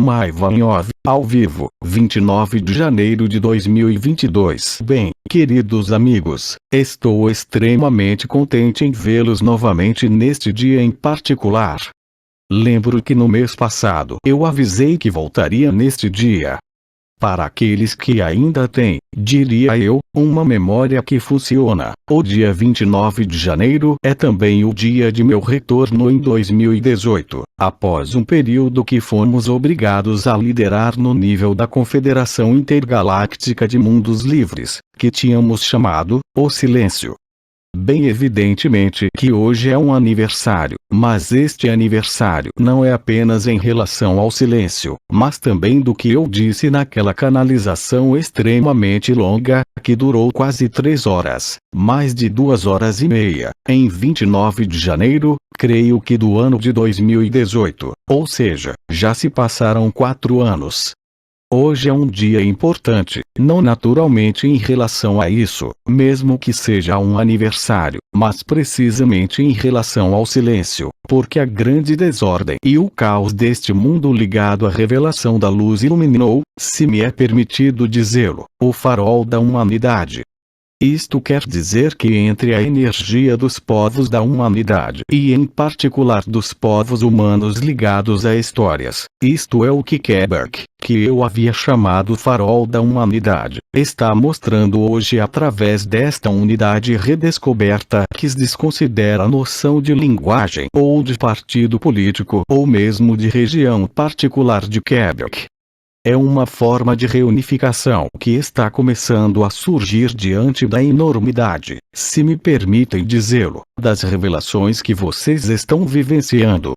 Toma Ivanov, ao vivo, 29 de janeiro de 2022. Bem, queridos amigos, estou extremamente contente em vê-los novamente neste dia em particular. Lembro que no mês passado eu avisei que voltaria neste dia. Para aqueles que ainda têm, diria eu, uma memória que funciona, o dia 29 de janeiro é também o dia de meu retorno em 2018, após um período que fomos obrigados a liderar no nível da Confederação Intergaláctica de Mundos Livres, que tínhamos chamado o Silêncio. Bem evidentemente que hoje é um aniversário, mas este aniversário não é apenas em relação ao silêncio, mas também do que eu disse naquela canalização extremamente longa, que durou quase 3 horas, mais de 2 horas e meia, em 29 de janeiro, creio que do ano de 2018, ou seja, já se passaram 4 anos. Hoje é um dia importante, não naturalmente em relação a isso, mesmo que seja um aniversário, mas precisamente em relação ao silêncio, porque a grande desordem e o caos deste mundo ligado à revelação da luz iluminou, se me é permitido dizê-lo, o farol da humanidade. Isto quer dizer que entre a energia dos povos da humanidade e em particular dos povos humanos ligados a histórias, isto é o que Quebec, que eu havia chamado farol da humanidade, está mostrando hoje através desta unidade redescoberta que se desconsidera a noção de linguagem ou de partido político ou mesmo de região particular de Quebec. É uma forma de reunificação que está começando a surgir diante da enormidade, se me permitem dizê-lo, das revelações que vocês estão vivenciando.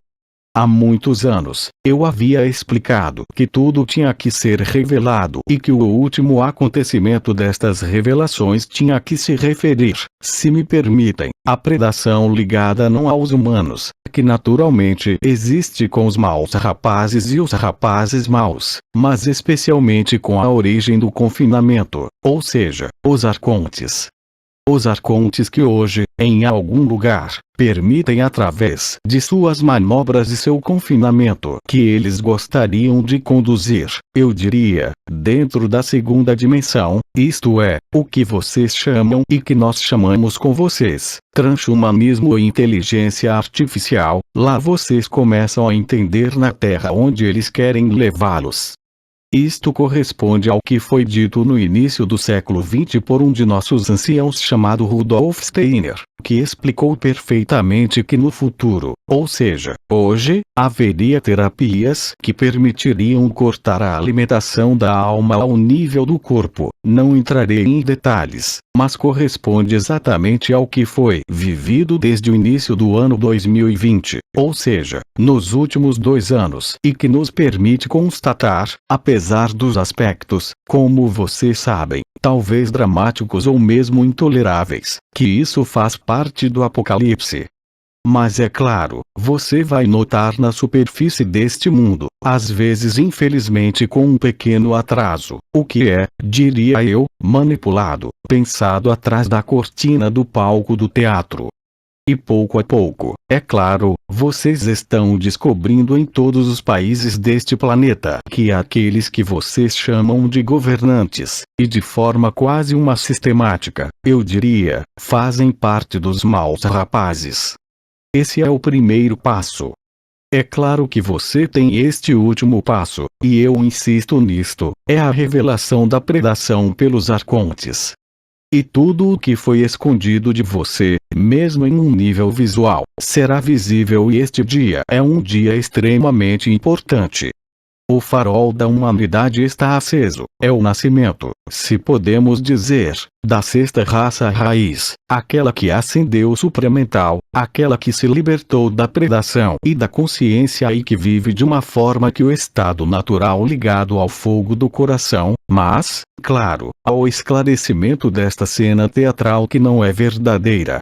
Há muitos anos, eu havia explicado que tudo tinha que ser revelado e que o último acontecimento destas revelações tinha que se referir, se me permitem, à predação ligada não aos humanos, que naturalmente existe com os maus rapazes e os rapazes maus, mas especialmente com a origem do confinamento, ou seja, os arcontes. Os arcontes que hoje, em algum lugar, permitem através de suas manobras e seu confinamento que eles gostariam de conduzir, eu diria, dentro da segunda dimensão, isto é, o que vocês chamam e que nós chamamos com vocês, transhumanismo e inteligência artificial, lá vocês começam a entender na Terra onde eles querem levá-los. Isto corresponde ao que foi dito no início do século XX por um de nossos anciãos chamado Rudolf Steiner, que explicou perfeitamente que no futuro, ou seja, hoje, haveria terapias que permitiriam cortar a alimentação da alma ao nível do corpo. Não entrarei em detalhes, mas corresponde exatamente ao que foi vivido desde o início do ano 2020, ou seja, nos últimos 2 anos, e que nos permite constatar, apesar dos aspectos, como vocês sabem, talvez dramáticos ou mesmo intoleráveis, que isso faz parte do apocalipse. Mas é claro, você vai notar na superfície deste mundo, às vezes infelizmente com um pequeno atraso, o que é, diria eu, manipulado, pensado atrás da cortina do palco do teatro. E pouco a pouco, é claro, vocês estão descobrindo em todos os países deste planeta que aqueles que vocês chamam de governantes, e de forma quase uma sistemática, eu diria, fazem parte dos maus rapazes. Esse é o primeiro passo. É claro que você tem este último passo, e eu insisto nisto, é a revelação da predação pelos arcontes. E tudo o que foi escondido de você, mesmo em um nível visual, será visível e este dia é um dia extremamente importante. O farol da humanidade está aceso, é o nascimento, se podemos dizer, da sexta raça raiz, aquela que ascendeu supramental, aquela que se libertou da predação e da consciência e que vive de uma forma que o estado natural ligado ao fogo do coração, mas, claro, ao esclarecimento desta cena teatral que não é verdadeira.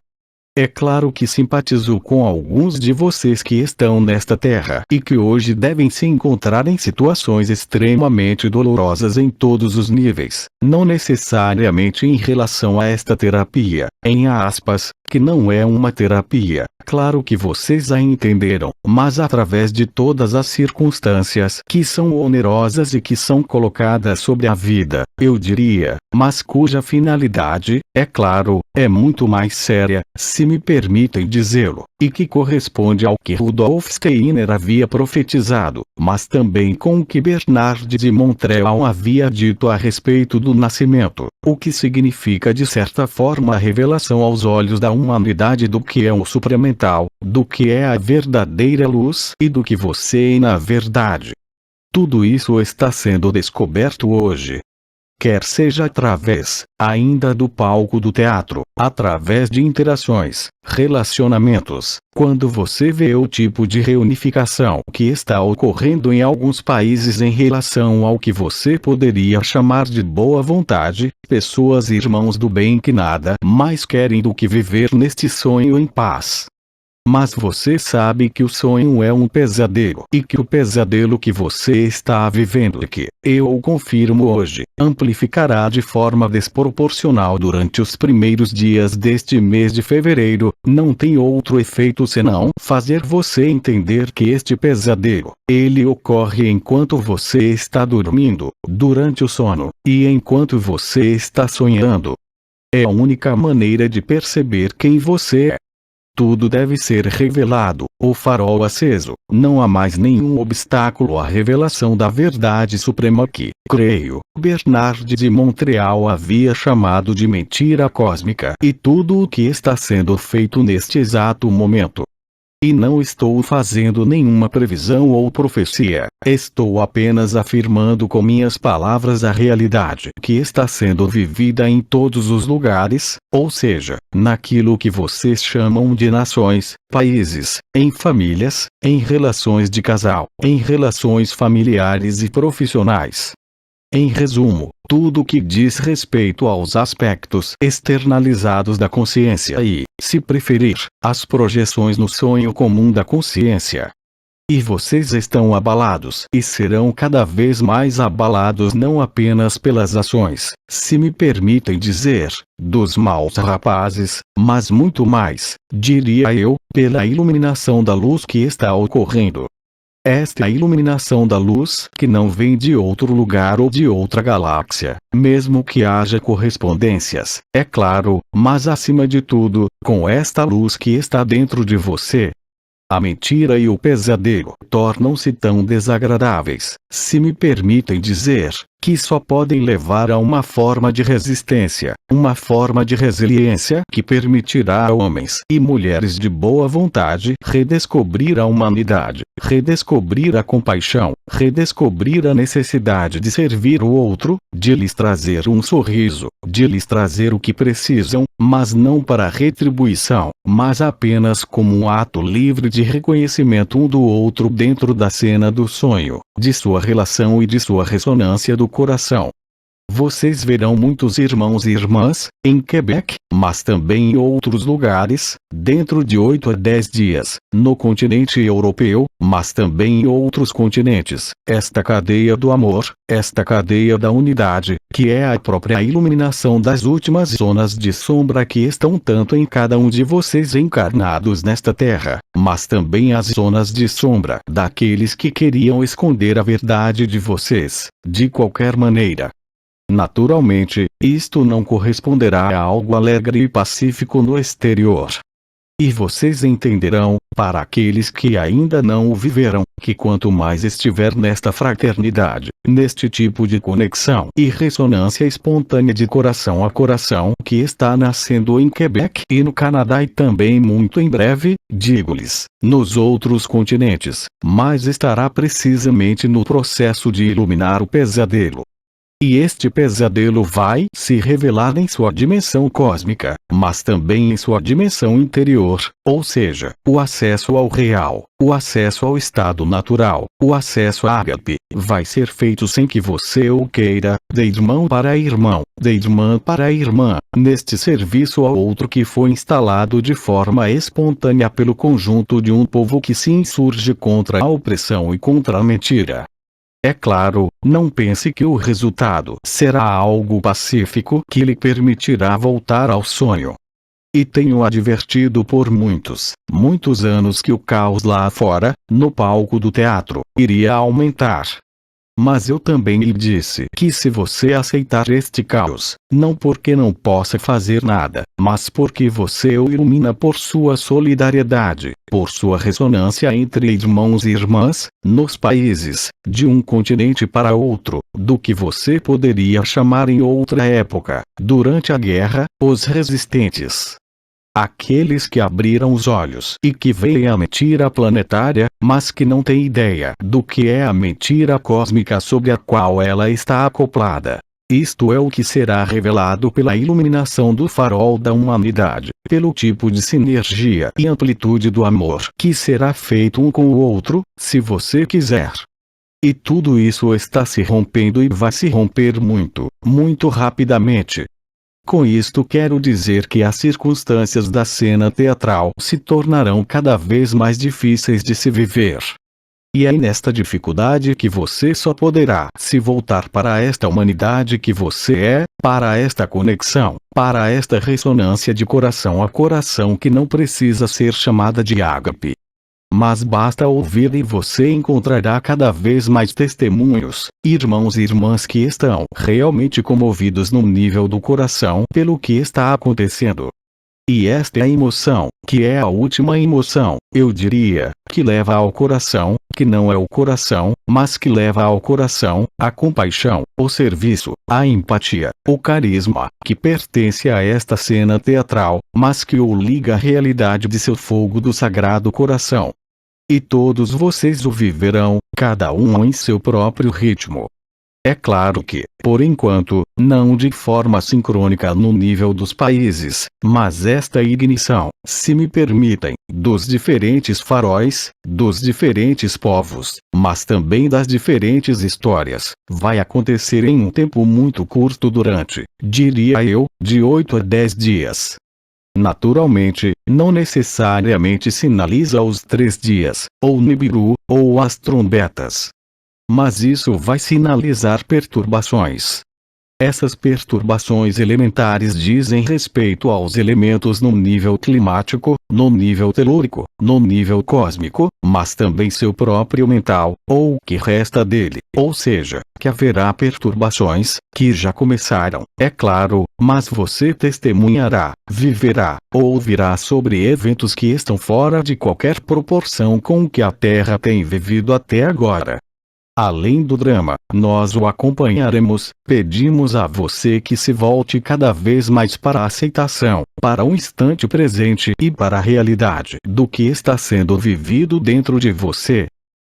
É claro que simpatizo com alguns de vocês que estão nesta terra e que hoje devem se encontrar em situações extremamente dolorosas em todos os níveis, não necessariamente em relação a esta terapia, em aspas, que não é uma terapia. Claro que vocês a entenderam, mas através de todas as circunstâncias que são onerosas e que são colocadas sobre a vida, eu diria, mas cuja finalidade, é claro, é muito mais séria, se me permitem dizê-lo, e que corresponde ao que Rudolf Steiner havia profetizado, mas também com o que Bernard de Montreal havia dito a respeito do nascimento, o que significa de certa forma a revelação aos olhos da humanidade do que é o supramental, do que é a verdadeira luz e do que você é na verdade. Tudo isso está sendo descoberto hoje. Quer seja através, ainda do palco do teatro, através de interações, relacionamentos, quando você vê o tipo de reunificação que está ocorrendo em alguns países em relação ao que você poderia chamar de boa vontade, pessoas e irmãos do bem que nada mais querem do que viver neste sonho em paz. Mas você sabe que o sonho é um pesadelo e que o pesadelo que você está vivendo e que, eu o confirmo hoje, amplificará de forma desproporcional durante os primeiros dias deste mês de fevereiro, não tem outro efeito senão fazer você entender que este pesadelo, ele ocorre enquanto você está dormindo, durante o sono, e enquanto você está sonhando. É a única maneira de perceber quem você é. Tudo deve ser revelado, o farol aceso, não há mais nenhum obstáculo à revelação da verdade suprema que, creio, Bernard de Montreal havia chamado de mentira cósmica e tudo o que está sendo feito neste exato momento. E não estou fazendo nenhuma previsão ou profecia, estou apenas afirmando com minhas palavras a realidade que está sendo vivida em todos os lugares, ou seja, naquilo que vocês chamam de nações, países, em famílias, em relações de casal, em relações familiares e profissionais. Em resumo, tudo que diz respeito aos aspectos externalizados da consciência e, se preferir, as projeções no sonho comum da consciência. E vocês estão abalados e serão cada vez mais abalados não apenas pelas ações, se me permitem dizer, dos maus rapazes, mas muito mais, diria eu, pela iluminação da luz que está ocorrendo. Esta é a iluminação da luz que não vem de outro lugar ou de outra galáxia, mesmo que haja correspondências, é claro, mas acima de tudo, com esta luz que está dentro de você. A mentira e o pesadelo tornam-se tão desagradáveis, se me permitem dizer, que só podem levar a uma forma de resistência, uma forma de resiliência que permitirá a homens e mulheres de boa vontade redescobrir a humanidade, redescobrir a compaixão, redescobrir a necessidade de servir o outro, de lhes trazer um sorriso, de lhes trazer o que precisam, mas não para retribuição, mas apenas como um ato livre de reconhecimento um do outro dentro da cena do sonho, de sua relação e de sua ressonância do coração. Vocês verão muitos irmãos e irmãs, em Quebec, mas também em outros lugares, dentro de 8 a 10 dias, no continente europeu, mas também em outros continentes, esta cadeia do amor, esta cadeia da unidade, que é a própria iluminação das últimas zonas de sombra que estão tanto em cada um de vocês encarnados nesta terra, mas também as zonas de sombra daqueles que queriam esconder a verdade de vocês, de qualquer maneira. Naturalmente, isto não corresponderá a algo alegre e pacífico no exterior. E vocês entenderão, para aqueles que ainda não o viveram, que quanto mais estiver nesta fraternidade, neste tipo de conexão e ressonância espontânea de coração a coração que está nascendo em Quebec e no Canadá e também muito em breve, digo-lhes, nos outros continentes, mais estará precisamente no processo de iluminar o pesadelo. E este pesadelo vai se revelar em sua dimensão cósmica, mas também em sua dimensão interior, ou seja, o acesso ao real, o acesso ao estado natural, o acesso à ágape, vai ser feito sem que você o queira, de irmão para irmão, de irmã para irmã, neste serviço ao outro que foi instalado de forma espontânea pelo conjunto de um povo que se insurge contra a opressão e contra a mentira. É claro, não pense que o resultado será algo pacífico que lhe permitirá voltar ao sonho. E tenho advertido por muitos anos que o caos lá fora, no palco do teatro, iria aumentar. Mas eu também lhe disse que se você aceitar este caos, não porque não possa fazer nada, mas porque você o ilumina por sua solidariedade, por sua ressonância entre irmãos e irmãs, nos países, de um continente para outro, do que você poderia chamar em outra época, durante a guerra, os resistentes. Aqueles que abriram os olhos e que veem a mentira planetária, mas que não têm ideia do que é a mentira cósmica sobre a qual ela está acoplada. Isto é o que será revelado pela iluminação do farol da humanidade, pelo tipo de sinergia e amplitude do amor que será feito um com o outro, se você quiser. E tudo isso está se rompendo e vai se romper muito rapidamente. Com isto quero dizer que as circunstâncias da cena teatral se tornarão cada vez mais difíceis de se viver. E é nesta dificuldade que você só poderá se voltar para esta humanidade que você é, para esta conexão, para esta ressonância de coração a coração que não precisa ser chamada de ágape. Mas basta ouvir e você encontrará cada vez mais testemunhos, irmãos e irmãs que estão realmente comovidos no nível do coração pelo que está acontecendo. E esta é a emoção, que é a última emoção, eu diria, que leva ao coração, que não é o coração, mas que leva ao coração, a compaixão, o serviço, a empatia, o carisma, que pertence a esta cena teatral, mas que o liga à realidade de seu fogo do sagrado coração. E todos vocês o viverão, cada um em seu próprio ritmo. É claro que, por enquanto, não de forma sincrônica no nível dos países, mas esta ignição, se me permitem, dos diferentes faróis, dos diferentes povos, mas também das diferentes histórias, vai acontecer em um tempo muito curto durante, diria eu, de 8 a 10 dias. Naturalmente, não necessariamente sinaliza os 3 dias, ou Nibiru, ou as trombetas. Mas isso vai sinalizar perturbações. Essas perturbações elementares dizem respeito aos elementos no nível climático, no nível telúrico, no nível cósmico, mas também seu próprio mental, ou o que resta dele, ou seja, que haverá perturbações, que já começaram, é claro, mas você testemunhará, viverá, ou ouvirá sobre eventos que estão fora de qualquer proporção com o que a Terra tem vivido até agora. Além do drama, nós o acompanharemos, pedimos a você que se volte cada vez mais para a aceitação, para o instante presente e para a realidade do que está sendo vivido dentro de você.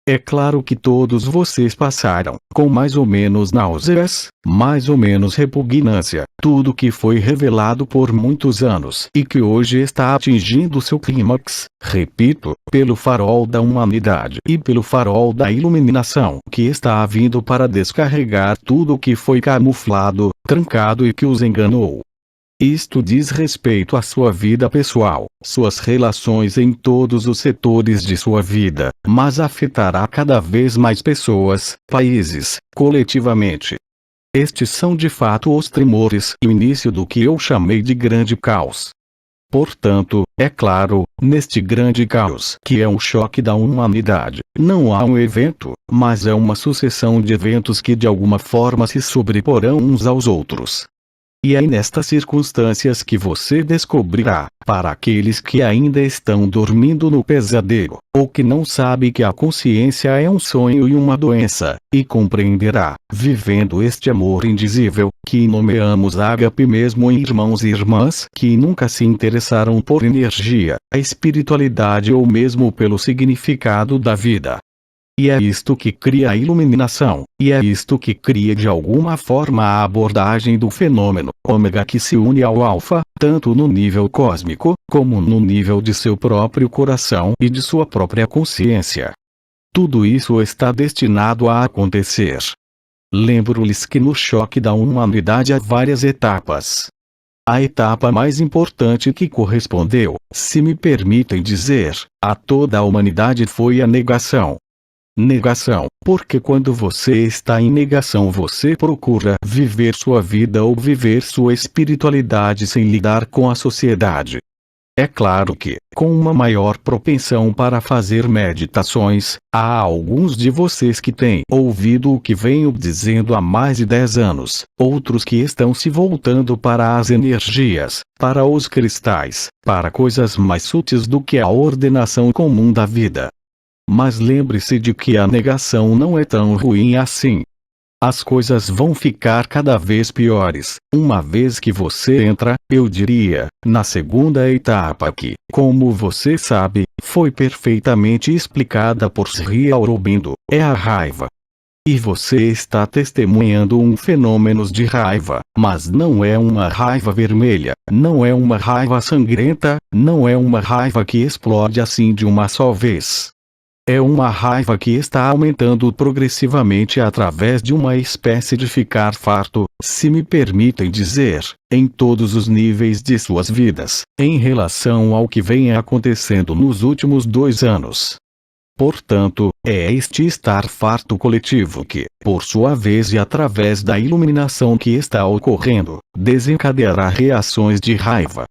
É claro que todos vocês passaram, com mais ou menos náuseas, mais ou menos repugnância, tudo que foi revelado por muitos anos e que hoje está atingindo seu clímax, repito, pelo farol da humanidade e pelo farol da iluminação que está vindo para descarregar tudo o que foi camuflado, trancado e que os enganou. Isto diz respeito à sua vida pessoal, suas relações em todos os setores de sua vida, mas afetará cada vez mais pessoas, países, coletivamente. Estes são de fato os tremores e o início do que eu chamei de grande caos. Portanto, é claro, neste grande caos que é um choque da humanidade, não há um evento, mas é uma sucessão de eventos que de alguma forma se sobreporão uns aos outros. E é nestas circunstâncias que você descobrirá, para aqueles que ainda estão dormindo no pesadelo, ou que não sabem que a consciência é um sonho e uma doença, e compreenderá, vivendo este amor indizível, que nomeamos ágape mesmo em irmãos e irmãs que nunca se interessaram por energia, a espiritualidade ou mesmo pelo significado da vida. e é isto que cria a iluminação, e é isto que cria de alguma forma a abordagem do fenômeno ômega que se une ao alfa, tanto no nível cósmico, como no nível de seu próprio coração e de sua própria consciência. Tudo isso está destinado a acontecer. Lembro-lhes que no choque da humanidade há várias etapas. A etapa mais importante que correspondeu, se me permitem dizer, a toda a humanidade foi a negação. Negação, porque quando você está em negação você procura viver sua vida ou viver sua espiritualidade sem lidar com a sociedade. É claro que, com uma maior propensão para fazer meditações, há alguns de vocês que têm ouvido o que venho dizendo há mais de 10 anos, outros que estão se voltando para as energias, para os cristais, para coisas mais sutis do que a ordenação comum da vida. Mas lembre-se de que a negação não é tão ruim assim. As coisas vão ficar cada vez piores, uma vez que você entra, eu diria, na segunda etapa que, como você sabe, foi perfeitamente explicada por Sri Aurobindo, é a raiva. E você está testemunhando um fenômeno de raiva, mas não é uma raiva vermelha, não é uma raiva sangrenta, não é uma raiva que explode assim de uma só vez. É uma raiva que está aumentando progressivamente através de uma espécie de ficar farto, se me permitem dizer, em todos os níveis de suas vidas, em relação ao que vem acontecendo nos últimos 2 anos. Portanto, é este estar farto coletivo que, por sua vez e através da iluminação que está ocorrendo, desencadeará reações de raiva.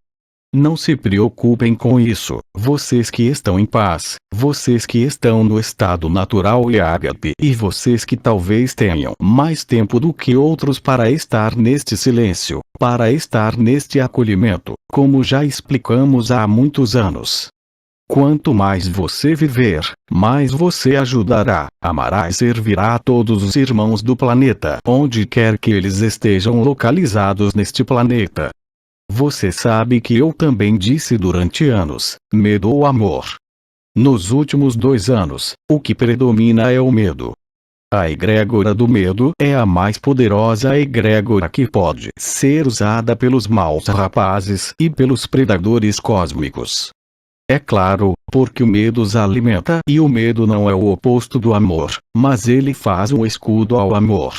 Não se preocupem com isso, vocês que estão em paz, vocês que estão no estado natural e ágape e vocês que talvez tenham mais tempo do que outros para estar neste silêncio, para estar neste acolhimento, como já explicamos há muitos anos. Quanto mais você viver, mais você ajudará, amará e servirá a todos os irmãos do planeta, onde quer que eles estejam localizados neste planeta. Você sabe que eu também disse durante anos, medo ou amor. Nos últimos 2 anos, o que predomina é o medo. A egrégora do medo é a mais poderosa egrégora que pode ser usada pelos maus rapazes e pelos predadores cósmicos. É claro, porque o medo os alimenta e o medo não é o oposto do amor, mas ele faz um escudo ao amor.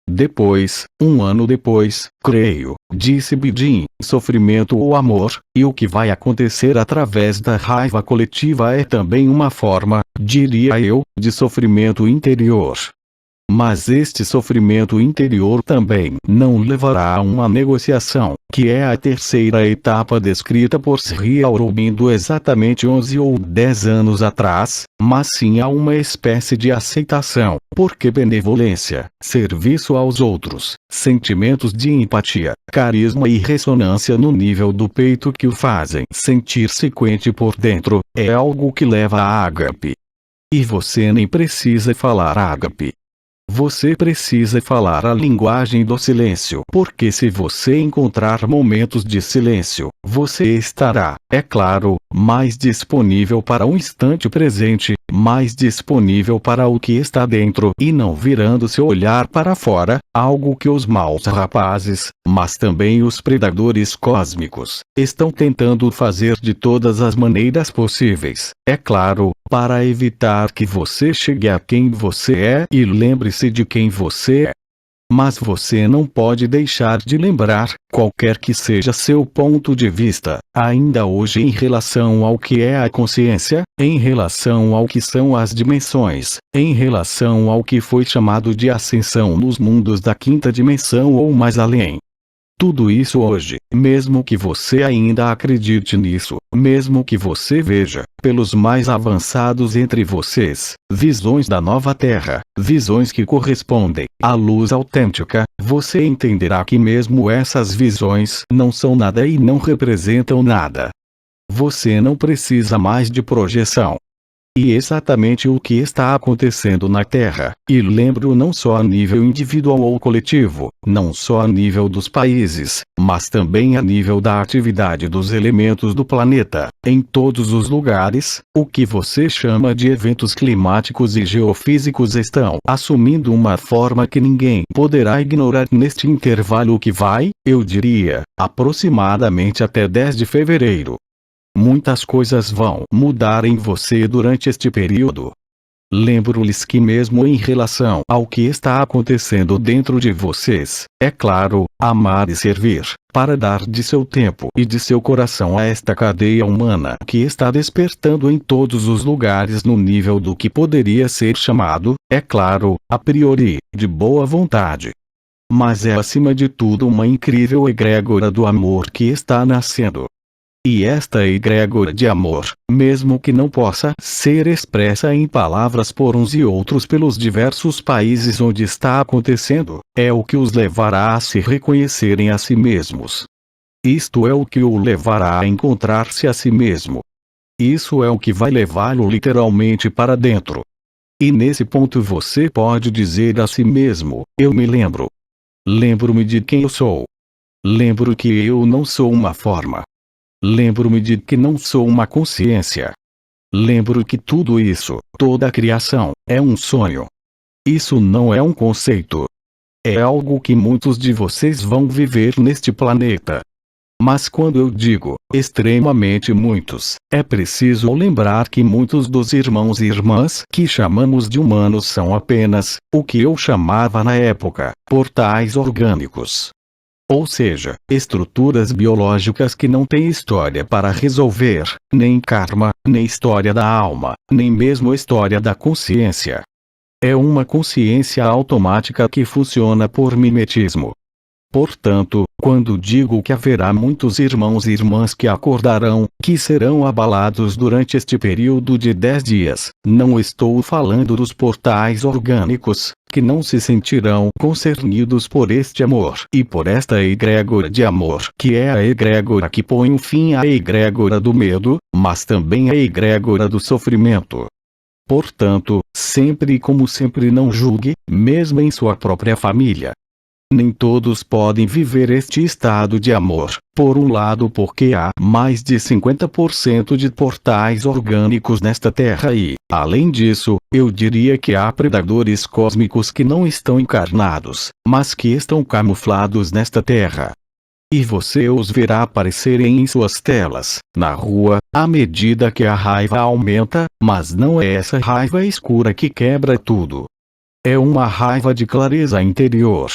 Depois, 1 ano depois, creio, disse Bidin, sofrimento ou amor, e o que vai acontecer através da raiva coletiva é também uma forma, diria eu, de sofrimento interior. Mas este sofrimento interior também não levará a uma negociação, que é a terceira etapa descrita por Sri Aurobindo exatamente 11 ou 10 anos atrás, mas sim a uma espécie de aceitação, porque benevolência, serviço aos outros, sentimentos de empatia, carisma e ressonância no nível do peito que o fazem sentir-se quente por dentro, é algo que leva a ágape. E você nem precisa falar ágape. Você precisa falar a linguagem do silêncio, porque se você encontrar momentos de silêncio, você estará, é claro, mais disponível para o instante presente, mais disponível para o que está dentro e não virando seu olhar para fora, algo que os maus rapazes, mas também os predadores cósmicos, estão tentando fazer de todas as maneiras possíveis, é claro, para evitar que você chegue a quem você é e lembre-se de quem você é. Mas você não pode deixar de lembrar, qualquer que seja seu ponto de vista, ainda hoje em relação ao que é a consciência, em relação ao que são as dimensões, em relação ao que foi chamado de ascensão nos mundos da quinta dimensão ou mais além. Tudo isso hoje, mesmo que você ainda acredite nisso, mesmo que você veja, pelos mais avançados entre vocês, visões da nova Terra, visões que correspondem à luz autêntica, você entenderá que mesmo essas visões não são nada e não representam nada. Você não precisa mais de projeção. E exatamente o que está acontecendo na Terra, e lembro não só a nível individual ou coletivo, não só a nível dos países, mas também a nível da atividade dos elementos do planeta, em todos os lugares, o que você chama de eventos climáticos e geofísicos estão assumindo uma forma que ninguém poderá ignorar neste intervalo que vai, eu diria, aproximadamente até 10 de fevereiro. Muitas coisas vão mudar em você durante este período. Lembro-lhes que mesmo em relação ao que está acontecendo dentro de vocês, é claro, amar e servir, para dar de seu tempo e de seu coração a esta cadeia humana que está despertando em todos os lugares no nível do que poderia ser chamado, é claro, a priori, de boa vontade. Mas é acima de tudo uma incrível egrégora do amor que está nascendo. E esta egrégora de amor, mesmo que não possa ser expressa em palavras por uns e outros pelos diversos países onde está acontecendo, é o que os levará a se reconhecerem a si mesmos. Isto é o que o levará a encontrar-se a si mesmo. Isso é o que vai levá-lo literalmente para dentro. E nesse ponto você pode dizer a si mesmo: eu me lembro. Lembro-me de quem eu sou. Lembro que eu não sou uma forma. Lembro-me de que não sou uma consciência. Lembro que tudo isso, toda a criação, é um sonho. Isso não é um conceito. É algo que muitos de vocês vão viver neste planeta. Mas quando eu digo, extremamente muitos, é preciso lembrar que muitos dos irmãos e irmãs que chamamos de humanos são apenas, o que eu chamava na época, portais orgânicos. Ou seja, estruturas biológicas que não têm história para resolver, nem karma, nem história da alma, nem mesmo história da consciência. É uma consciência automática que funciona por mimetismo. Portanto, quando digo que haverá muitos irmãos e irmãs que acordarão, que serão abalados durante este período de 10 dias, não estou falando dos portais orgânicos, que não se sentirão concernidos por este amor e por esta egrégora de amor, que é a egrégora que põe um fim à egrégora do medo, mas também à egrégora do sofrimento. Portanto, sempre e como sempre não julgue, mesmo em sua própria família. Nem todos podem viver este estado de amor, por um lado porque há mais de 50% de portais orgânicos nesta Terra e, além disso, eu diria que há predadores cósmicos que não estão encarnados, mas que estão camuflados nesta Terra. E você os verá aparecerem em suas telas, na rua, à medida que a raiva aumenta, mas não é essa raiva escura que quebra tudo. É uma raiva de clareza interior.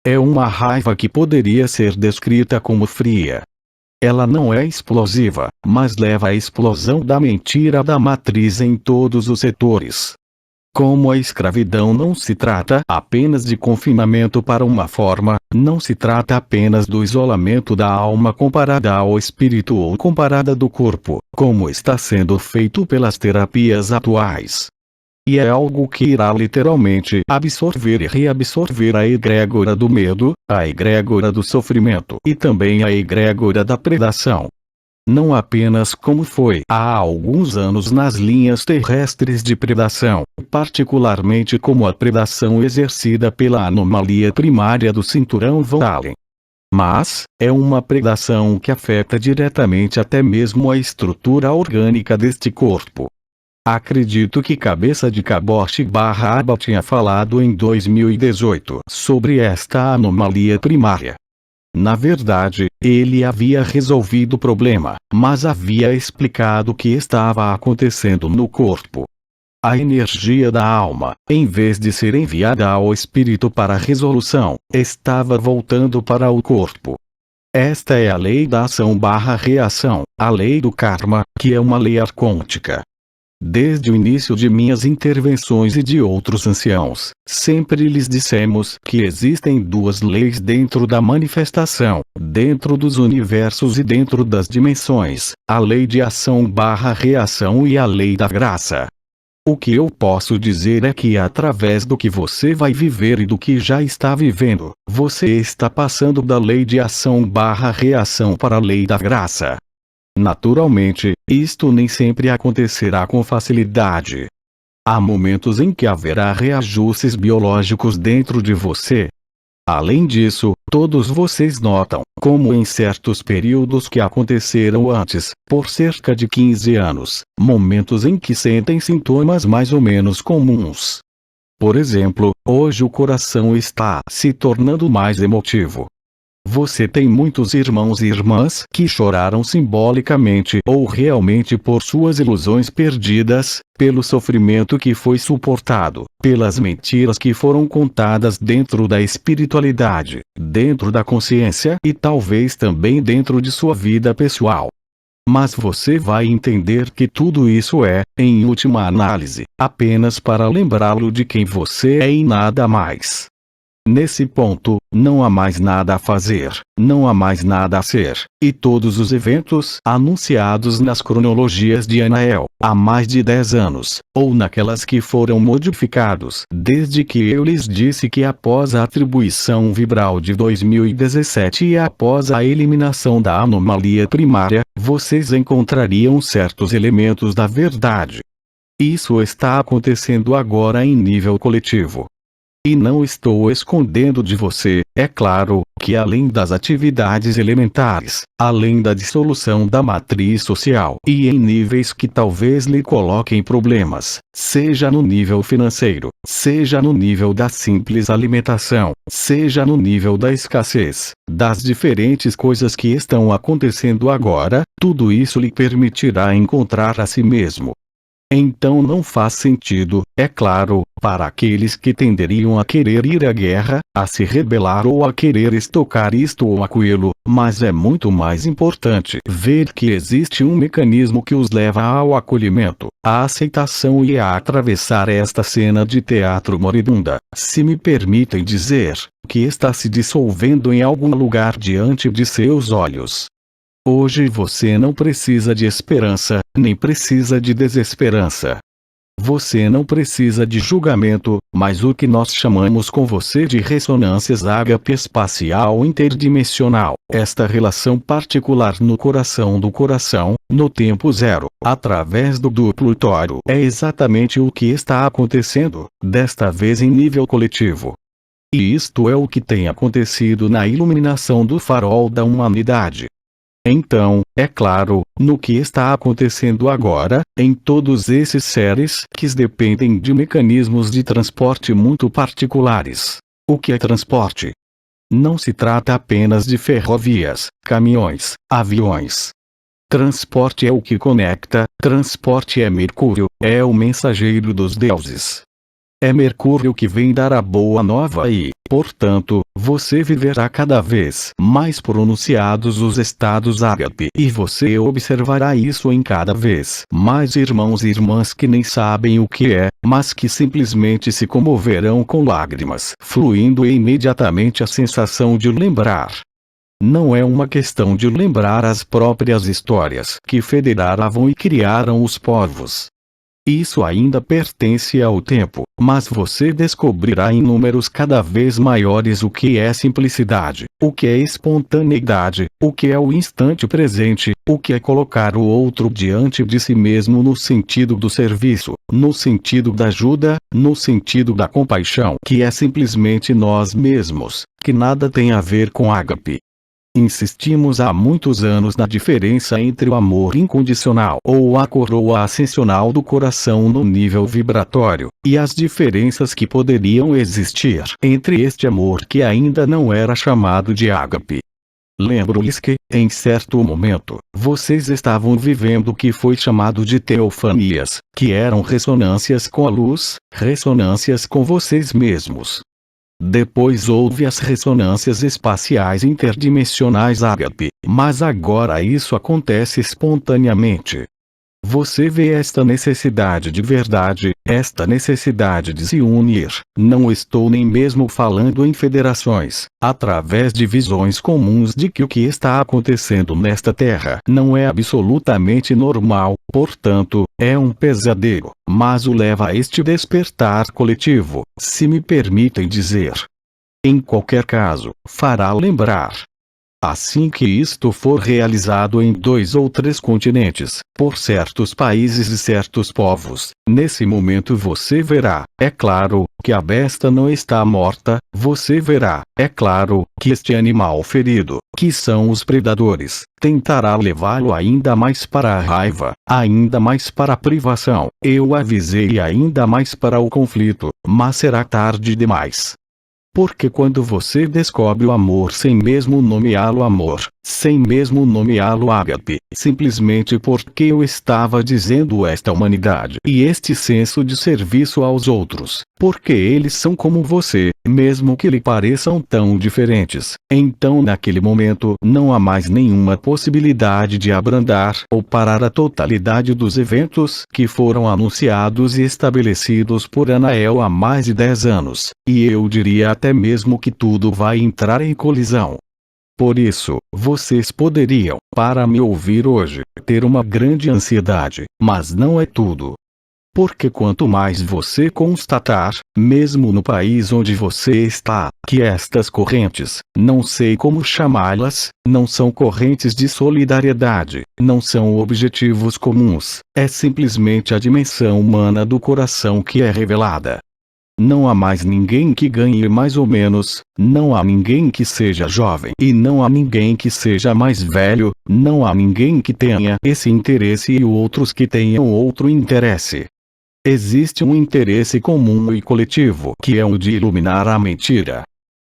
É uma raiva que poderia ser descrita como fria. Ela não é explosiva, mas leva à explosão da mentira da matriz em todos os setores. Como a escravidão não se trata apenas de confinamento para uma forma, não se trata apenas do isolamento da alma comparada ao espírito ou comparada do corpo, como está sendo feito pelas terapias atuais. E é algo que irá literalmente absorver e reabsorver a egrégora do medo, a egrégora do sofrimento e também a egrégora da predação. Não apenas como foi há alguns anos nas linhas terrestres de predação, particularmente como a predação exercida pela anomalia primária do cinturão Von Allen. Mas, é uma predação que afeta diretamente até mesmo a estrutura orgânica deste corpo. Acredito que Cabeça de Caboche/Aba tinha falado em 2018 sobre esta anomalia primária. Na verdade, ele havia resolvido o problema, mas havia explicado o que estava acontecendo no corpo. A energia da alma, em vez de ser enviada ao espírito para resolução, estava voltando para o corpo. Esta é a lei da ação/reação, a lei do karma, que é uma lei arcôntica. Desde o início de minhas intervenções e de outros anciãos, sempre lhes dissemos que existem duas leis dentro da manifestação, dentro dos universos e dentro das dimensões, a lei de ação/reação e a lei da graça. O que eu posso dizer é que através do que você vai viver e do que já está vivendo, você está passando da lei de ação/reação para a lei da graça. Naturalmente, isto nem sempre acontecerá com facilidade. Há momentos em que haverá reajustes biológicos dentro de você. Além disso, todos vocês notam, como em certos períodos que aconteceram antes, por cerca de 15 anos, momentos em que sentem sintomas mais ou menos comuns. Por exemplo, hoje o coração está se tornando mais emotivo. Você tem muitos irmãos e irmãs que choraram simbolicamente ou realmente por suas ilusões perdidas, pelo sofrimento que foi suportado, pelas mentiras que foram contadas dentro da espiritualidade, dentro da consciência e talvez também dentro de sua vida pessoal. Mas você vai entender que tudo isso é, em última análise, apenas para lembrá-lo de quem você é e nada mais. Nesse ponto, não há mais nada a fazer, não há mais nada a ser, e todos os eventos anunciados nas cronologias de Anael, há mais de 10 anos, ou naquelas que foram modificados desde que eu lhes disse que após a atribuição vibral de 2017 e após a eliminação da anomalia primária, vocês encontrariam certos elementos da verdade. Isso está acontecendo agora em nível coletivo. E não estou escondendo de você, é claro, que além das atividades elementares, além da dissolução da matriz social e em níveis que talvez lhe coloquem problemas, seja no nível financeiro, seja no nível da simples alimentação, seja no nível da escassez, das diferentes coisas que estão acontecendo agora, tudo isso lhe permitirá encontrar a si mesmo. Então não faz sentido, é claro, para aqueles que tenderiam a querer ir à guerra, a se rebelar ou a querer estocar isto ou aquilo, mas é muito mais importante ver que existe um mecanismo que os leva ao acolhimento, à aceitação e a atravessar esta cena de teatro moribunda, se me permitem dizer, que está se dissolvendo em algum lugar diante de seus olhos. Hoje você não precisa de esperança, nem precisa de desesperança. Você não precisa de julgamento, mas o que nós chamamos com você de ressonâncias ágape espacial interdimensional, esta relação particular no coração do coração, no tempo zero, através do duplo tório, é exatamente o que está acontecendo, desta vez em nível coletivo. E isto é o que tem acontecido na iluminação do farol da humanidade. Então, é claro, no que está acontecendo agora, em todos esses seres que dependem de mecanismos de transporte muito particulares. O que é transporte? Não se trata apenas de ferrovias, caminhões, aviões. Transporte é o que conecta, transporte é Mercúrio, é o mensageiro dos deuses. É Mercúrio que vem dar a boa nova e, portanto, você viverá cada vez mais pronunciados os estados ágape e você observará isso em cada vez mais irmãos e irmãs que nem sabem o que é, mas que simplesmente se comoverão com lágrimas fluindo e imediatamente a sensação de lembrar. Não é uma questão de lembrar as próprias histórias que federavam e criaram os povos. Isso ainda pertence ao tempo, mas você descobrirá em números cada vez maiores o que é simplicidade, o que é espontaneidade, o que é o instante presente, o que é colocar o outro diante de si mesmo no sentido do serviço, no sentido da ajuda, no sentido da compaixão, que é simplesmente nós mesmos, que nada tem a ver com ágape. Insistimos há muitos anos na diferença entre o amor incondicional ou a coroa ascensional do coração no nível vibratório, e as diferenças que poderiam existir entre este amor que ainda não era chamado de ágape. Lembro-lhes que, em certo momento, vocês estavam vivendo o que foi chamado de teofanias, que eram ressonâncias com a luz, ressonâncias com vocês mesmos. Depois houve as ressonâncias espaciais interdimensionais ágape, mas agora isso acontece espontaneamente. Você vê esta necessidade de verdade, esta necessidade de se unir. Não estou nem mesmo falando em federações, através de visões comuns de que o que está acontecendo nesta Terra não é absolutamente normal, portanto, é um pesadelo, mas o leva a este despertar coletivo, se me permitem dizer. Em qualquer caso, fará lembrar. Assim que isto for realizado em 2 ou 3 continentes, por certos países e certos povos, nesse momento você verá, é claro, que a besta não está morta, você verá, é claro, que este animal ferido, que são os predadores, tentará levá-lo ainda mais para a raiva, ainda mais para a privação, eu avisei ainda mais para o conflito, mas será tarde demais. Porque quando você descobre o amor sem mesmo nomeá-lo amor, sem mesmo nomeá-lo ágape, simplesmente porque eu estava dizendo esta humanidade e este senso de serviço aos outros, porque eles são como você, mesmo que lhe pareçam tão diferentes, então naquele momento não há mais nenhuma possibilidade de abrandar ou parar a totalidade dos eventos que foram anunciados e estabelecidos por Anael há mais de 10 anos, e eu diria até mesmo que tudo vai entrar em colisão. Por isso, vocês poderiam, para me ouvir hoje, ter uma grande ansiedade, mas não é tudo. Porque quanto mais você constatar, mesmo no país onde você está, que estas correntes, não sei como chamá-las, não são correntes de solidariedade, não são objetivos comuns, é simplesmente a dimensão humana do coração que é revelada. Não há mais ninguém que ganhe mais ou menos, não há ninguém que seja jovem e não há ninguém que seja mais velho, não há ninguém que tenha esse interesse e outros que tenham outro interesse. Existe um interesse comum e coletivo que é o de iluminar a mentira.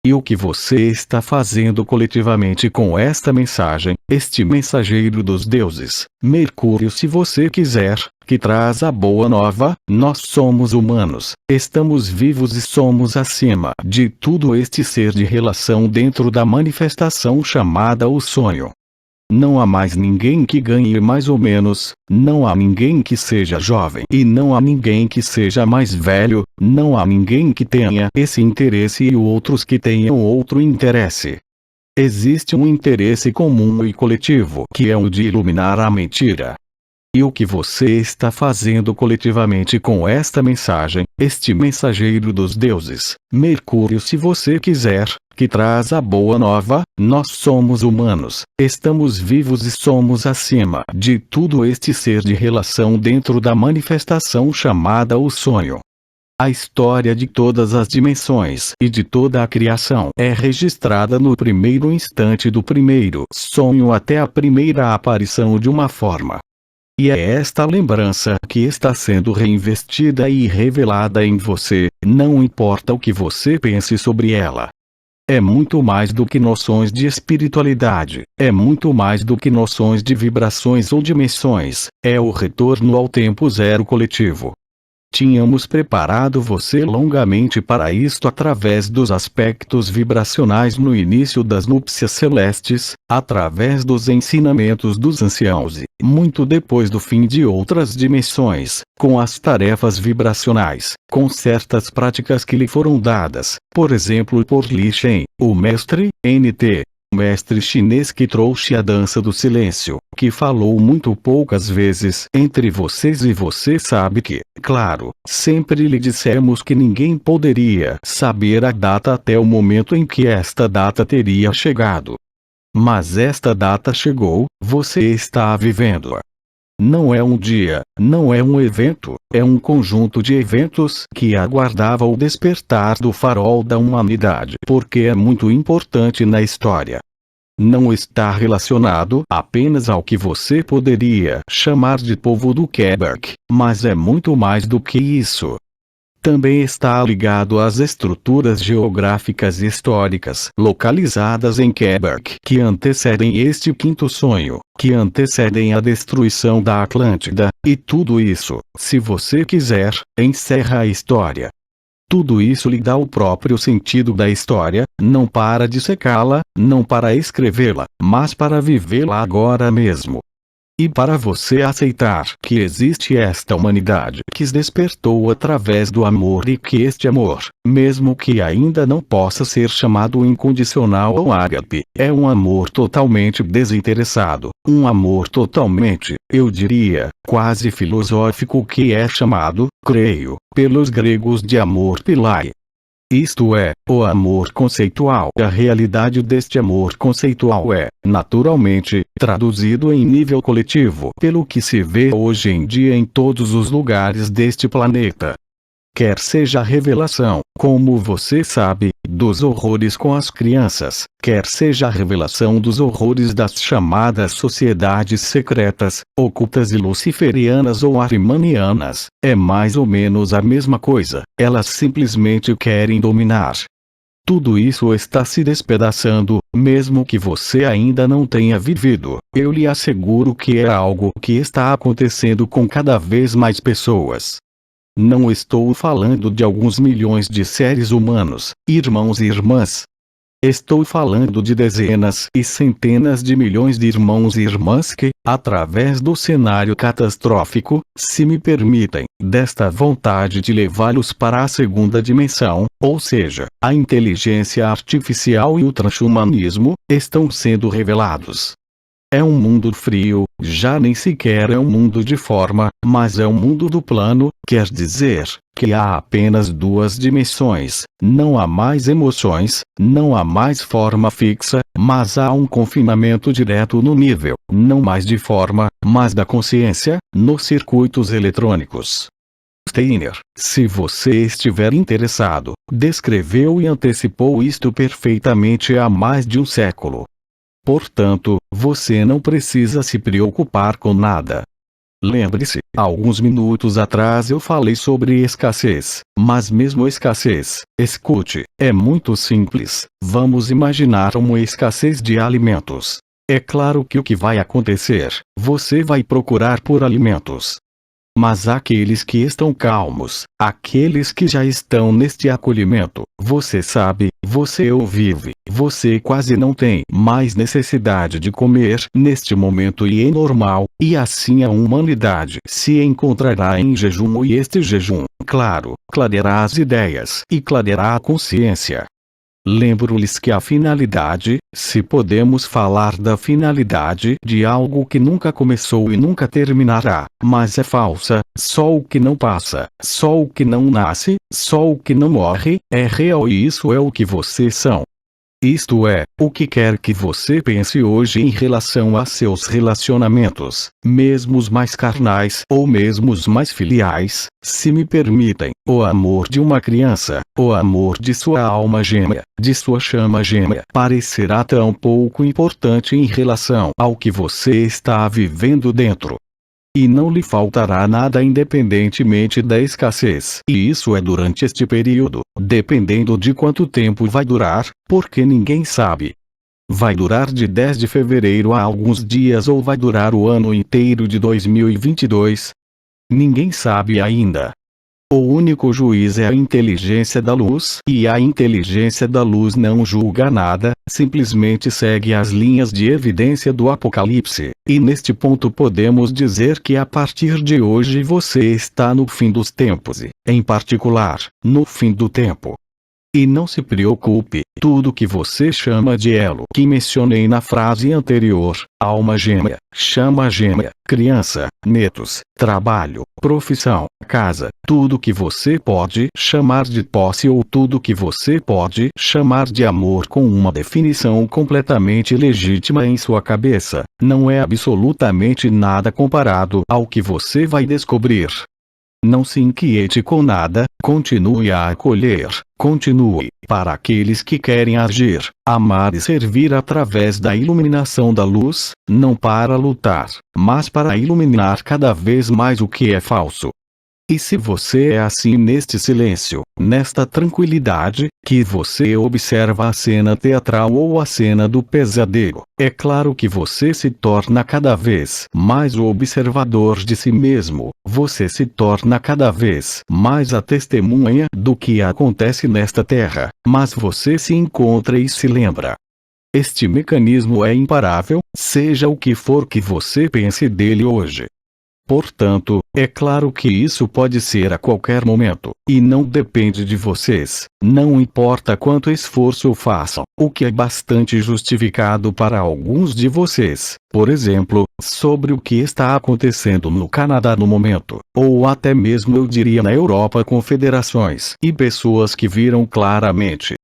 E o que você está fazendo coletivamente com esta mensagem, este mensageiro dos deuses, Mercúrio se você quiser, que traz a boa nova, nós somos humanos, estamos vivos e somos acima de tudo este ser de relação dentro da manifestação chamada o sonho. Não há mais ninguém que ganhe mais ou menos, não há ninguém que seja jovem e não há ninguém que seja mais velho, não há ninguém que tenha esse interesse e outros que tenham outro interesse. Existe um interesse comum e coletivo que é o de iluminar a mentira. E o que você está fazendo coletivamente com esta mensagem, este mensageiro dos deuses, Mercúrio se você quiser, que traz a boa nova, nós somos humanos, estamos vivos e somos acima de tudo este ser de relação dentro da manifestação chamada o sonho. A história de todas as dimensões e de toda a criação é registrada no primeiro instante do primeiro sonho até a primeira aparição de uma forma. E é esta lembrança que está sendo reinvestida e revelada em você, não importa o que você pense sobre ela. É muito mais do que noções de espiritualidade, é muito mais do que noções de vibrações ou dimensões, é o retorno ao tempo zero coletivo. Tínhamos preparado você longamente para isto através dos aspectos vibracionais no início das núpcias celestes, através dos ensinamentos dos anciãos e, muito depois do fim de outras dimensões, com as tarefas vibracionais, com certas práticas que lhe foram dadas, por exemplo por Li Shen, o mestre, NT. Mestre chinês que trouxe a dança do silêncio, que falou muito poucas vezes entre vocês e você sabe que, claro, sempre lhe dissemos que ninguém poderia saber a data até o momento em que esta data teria chegado. Mas esta data chegou, você está vivendo-a. Não é um dia, não é um evento, é um conjunto de eventos que aguardava o despertar do farol da humanidade, porque é muito importante na história. Não está relacionado apenas ao que você poderia chamar de povo do Quebec, mas é muito mais do que isso. Também está ligado às estruturas geográficas e históricas localizadas em Quebec que antecedem este quinto sonho, que antecedem a destruição da Atlântida, e tudo isso, se você quiser, encerra a história. Tudo isso lhe dá o próprio sentido da história, não para dissecá-la, não para escrevê-la, mas para vivê-la agora mesmo. E para você aceitar que existe esta humanidade que se despertou através do amor e que este amor, mesmo que ainda não possa ser chamado incondicional ou ágape, é um amor totalmente desinteressado, um amor totalmente, eu diria, quase filosófico que é chamado, creio, pelos gregos de amor philia. Isto é, o amor conceitual. A realidade deste amor conceitual é, naturalmente, traduzido em nível coletivo pelo que se vê hoje em dia em todos os lugares deste planeta. Quer seja a revelação, como você sabe, dos horrores com as crianças, quer seja a revelação dos horrores das chamadas sociedades secretas, ocultas e luciferianas ou arimanianas, é mais ou menos a mesma coisa, elas simplesmente querem dominar. Tudo isso está se despedaçando, mesmo que você ainda não tenha vivido. Eu lhe asseguro que é algo que está acontecendo com cada vez mais pessoas. Não estou falando de alguns milhões de seres humanos, irmãos e irmãs. Estou falando de dezenas e centenas de milhões de irmãos e irmãs que, através do cenário catastrófico, se me permitem, desta vontade de levá-los para a segunda dimensão, ou seja, a inteligência artificial e o transhumanismo, estão sendo revelados. É um mundo frio, já nem sequer é um mundo de forma, mas é um mundo do plano, quer dizer, que há apenas duas dimensões, não há mais emoções, não há mais forma fixa, mas há um confinamento direto no nível, não mais de forma, mas da consciência, nos circuitos eletrônicos. Steiner, se você estiver interessado, descreveu e antecipou isto perfeitamente há mais de um século. Portanto, você não precisa se preocupar com nada. Lembre-se, alguns minutos atrás eu falei sobre escassez, mas mesmo escassez, escute, é muito simples. Vamos imaginar uma escassez de alimentos. É claro que o que vai acontecer, você vai procurar por alimentos. Mas aqueles que estão calmos, aqueles que já estão neste acolhimento, você sabe, você o vive, você quase não tem mais necessidade de comer neste momento e é normal, e assim a humanidade se encontrará em jejum e este jejum, claro, clareará as ideias e clareará a consciência. Lembro-lhes que a finalidade, se podemos falar da finalidade de algo que nunca começou e nunca terminará, mas é falsa, só o que não passa, só o que não nasce, só o que não morre, é real e isso é o que vocês são. Isto é, o que quer que você pense hoje em relação a seus relacionamentos, mesmo os mais carnais ou mesmo os mais filiais, se me permitem, o amor de uma criança, o amor de sua alma gêmea, de sua chama gêmea, parecerá tão pouco importante em relação ao que você está vivendo dentro. E não lhe faltará nada independentemente da escassez. E isso é durante este período, dependendo de quanto tempo vai durar, porque ninguém sabe. Vai durar de 10 de fevereiro a alguns dias ou vai durar o ano inteiro de 2022? Ninguém sabe ainda. O único juiz é a inteligência da luz, e a inteligência da luz não julga nada, simplesmente segue as linhas de evidência do Apocalipse, e neste ponto podemos dizer que a partir de hoje você está no fim dos tempos e, em particular, no fim do tempo. E não se preocupe, tudo que você chama de elo que mencionei na frase anterior, alma gêmea, chama gêmea, criança, netos, trabalho, profissão, casa, tudo que você pode chamar de posse ou tudo que você pode chamar de amor com uma definição completamente legítima em sua cabeça, não é absolutamente nada comparado ao que você vai descobrir. Não se inquiete com nada, continue a acolher, continue, para aqueles que querem agir, amar e servir através da iluminação da luz, não para lutar, mas para iluminar cada vez mais o que é falso. E se você é assim neste silêncio, nesta tranquilidade, que você observa a cena teatral ou a cena do pesadelo, é claro que você se torna cada vez mais o observador de si mesmo, você se torna cada vez mais a testemunha do que acontece nesta terra, mas você se encontra e se lembra. Este mecanismo é imparável, seja o que for que você pense dele hoje. Portanto, é claro que isso pode ser a qualquer momento, e não depende de vocês, não importa quanto esforço façam, o que é bastante justificado para alguns de vocês, por exemplo, sobre o que está acontecendo no Canadá no momento, ou até mesmo eu diria na Europa com federações e pessoas que viram claramente.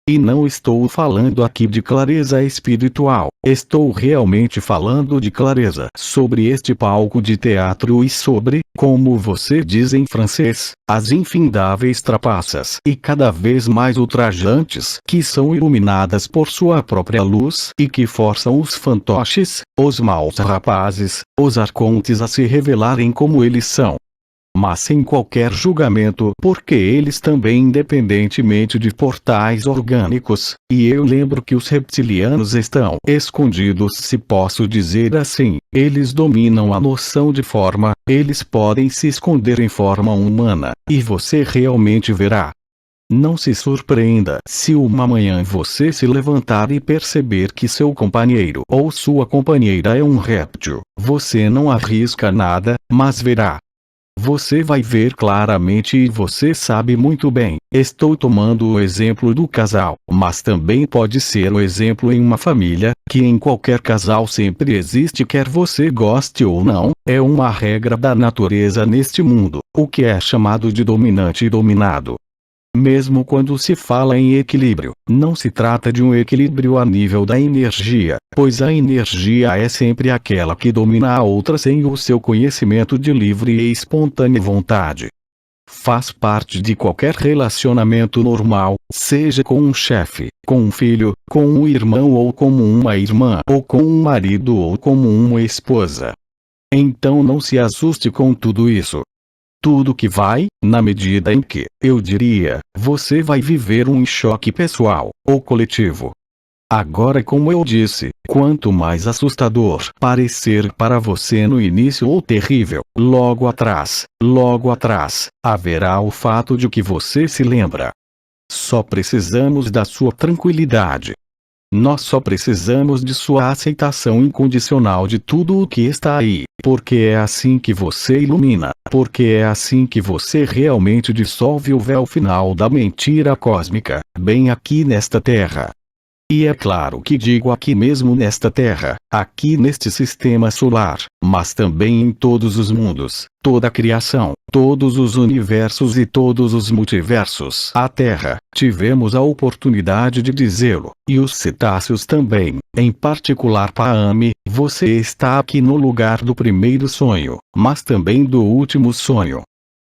E não estou falando aqui de clareza espiritual, estou realmente falando de clareza sobre este palco de teatro e sobre, como você diz em francês, as infindáveis trapaças e cada vez mais ultrajantes que são iluminadas por sua própria luz e que forçam os fantoches, os maus rapazes, os arcontes a se revelarem como eles são. Mas sem qualquer julgamento, porque eles também independentemente de portais orgânicos, e eu lembro que os reptilianos estão escondidos, se posso dizer assim, eles dominam a noção de forma, eles podem se esconder em forma humana, e você realmente verá. Não se surpreenda se uma manhã você se levantar e perceber que seu companheiro ou sua companheira é um réptil, você não arrisca nada, mas verá. Você vai ver claramente e você sabe muito bem. Estou tomando o exemplo do casal, mas também pode ser o exemplo em uma família, que em qualquer casal sempre existe quer você goste ou não, é uma regra da natureza neste mundo, o que é chamado de dominante e dominado. Mesmo quando se fala em equilíbrio, não se trata de um equilíbrio a nível da energia, pois a energia é sempre aquela que domina a outra sem o seu conhecimento de livre e espontânea vontade. Faz parte de qualquer relacionamento normal, seja com um chefe, com um filho, com um irmão ou como uma irmã, ou com um marido ou como uma esposa. Então não se assuste com tudo isso. Tudo que vai, na medida em que, eu diria, você vai viver um choque pessoal, ou coletivo. Agora, como eu disse, quanto mais assustador parecer para você no início ou terrível, logo atrás, haverá o fato de que você se lembra. Só precisamos da sua tranquilidade. Nós só precisamos de sua aceitação incondicional de tudo o que está aí, porque é assim que você ilumina, porque é assim que você realmente dissolve o véu final da mentira cósmica, bem aqui nesta Terra. E é claro que digo aqui mesmo nesta Terra, aqui neste sistema solar, mas também em todos os mundos, toda a criação, todos os universos e todos os multiversos. A Terra, tivemos a oportunidade de dizê-lo, e os cetáceos também, em particular Paame, você está aqui no lugar do primeiro sonho, mas também do último sonho.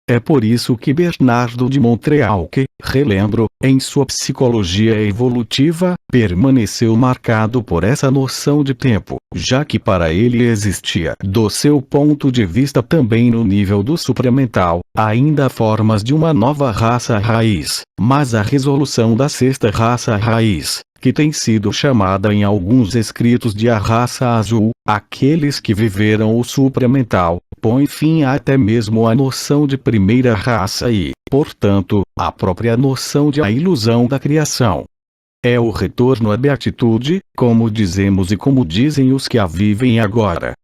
É por isso que Bernardo de Montreal, que, relembro, em sua psicologia evolutiva, permaneceu marcado por essa noção de tempo, já que para ele existia, do seu ponto de vista também no nível do supramental, ainda formas de uma nova raça raiz, mas a resolução da sexta raça raiz, que tem sido chamada em alguns escritos de a raça azul, aqueles que viveram o supramental, põe fim até mesmo à noção de primeira raça e, portanto, à própria noção de a ilusão da criação. É o retorno à beatitude, como dizemos e como dizem os que a vivem agora.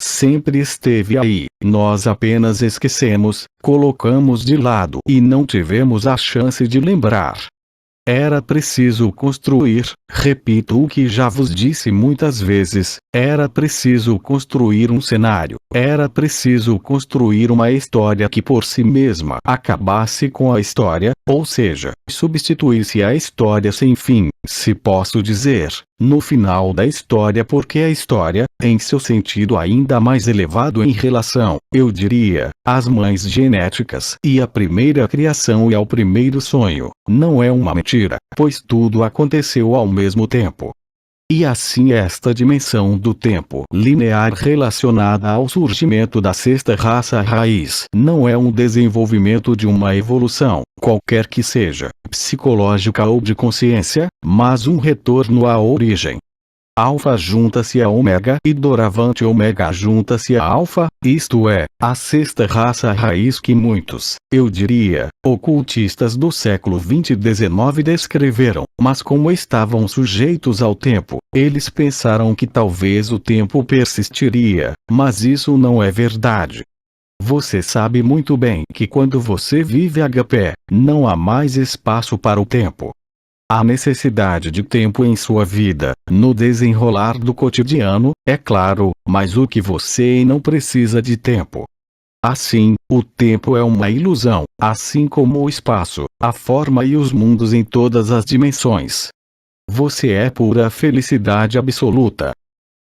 Sempre esteve aí, nós apenas esquecemos, colocamos de lado e não tivemos a chance de lembrar. Era preciso construir, repito o que já vos disse muitas vezes, era preciso construir um cenário, era preciso construir uma história que por si mesma acabasse com a história, ou seja, substituísse a história sem fim, se posso dizer, no final da história, porque a história, em seu sentido ainda mais elevado em relação, eu diria, às mães genéticas e à primeira criação e ao primeiro sonho, não é uma mentira, pois tudo aconteceu ao mesmo tempo. E assim esta dimensão do tempo linear relacionada ao surgimento da sexta raça raiz não é um desenvolvimento de uma evolução, qualquer que seja, psicológica ou de consciência, mas um retorno à origem. Alfa junta-se a ômega e doravante ômega junta-se a alfa, isto é, a sexta raça raiz que muitos, eu diria, ocultistas do século XX descreveram, mas como estavam sujeitos ao tempo, eles pensaram que talvez o tempo persistiria, mas isso não é verdade. Você sabe muito bem que quando você vive HP, não há mais espaço para o tempo. Há necessidade de tempo em sua vida, no desenrolar do cotidiano, é claro, mas o que você não precisa de tempo. Assim, o tempo é uma ilusão, assim como o espaço, a forma e os mundos em todas as dimensões. Você é pura felicidade absoluta.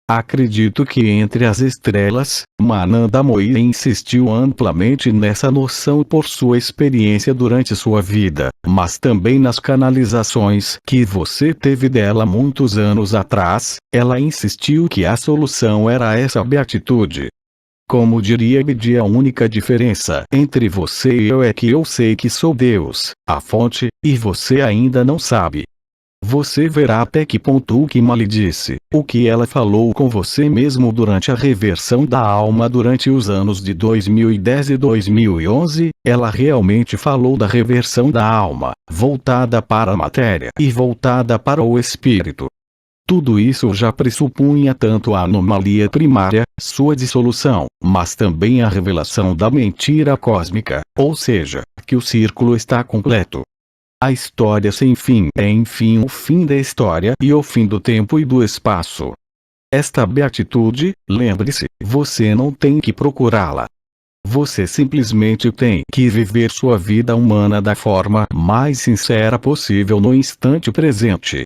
Acredito que entre as estrelas, Mananda Mohi insistiu amplamente nessa noção por sua experiência durante sua vida, mas também nas canalizações que você teve dela muitos anos atrás, ela insistiu que a solução era essa beatitude. Como diria Bidi, a única diferença entre você e eu é que eu sei que sou Deus, a fonte, e você ainda não sabe. Você verá até que ponto o que lhe disse, o que ela falou com você mesmo durante a reversão da alma durante os anos de 2010 e 2011, ela realmente falou da reversão da alma, voltada para a matéria e voltada para o espírito. Tudo isso já pressupunha tanto a anomalia primária, sua dissolução, mas também a revelação da mentira cósmica, ou seja, que o círculo está completo. A história sem fim é enfim o fim da história e o fim do tempo e do espaço. Esta beatitude, lembre-se, você não tem que procurá-la. Você simplesmente tem que viver sua vida humana da forma mais sincera possível no instante presente.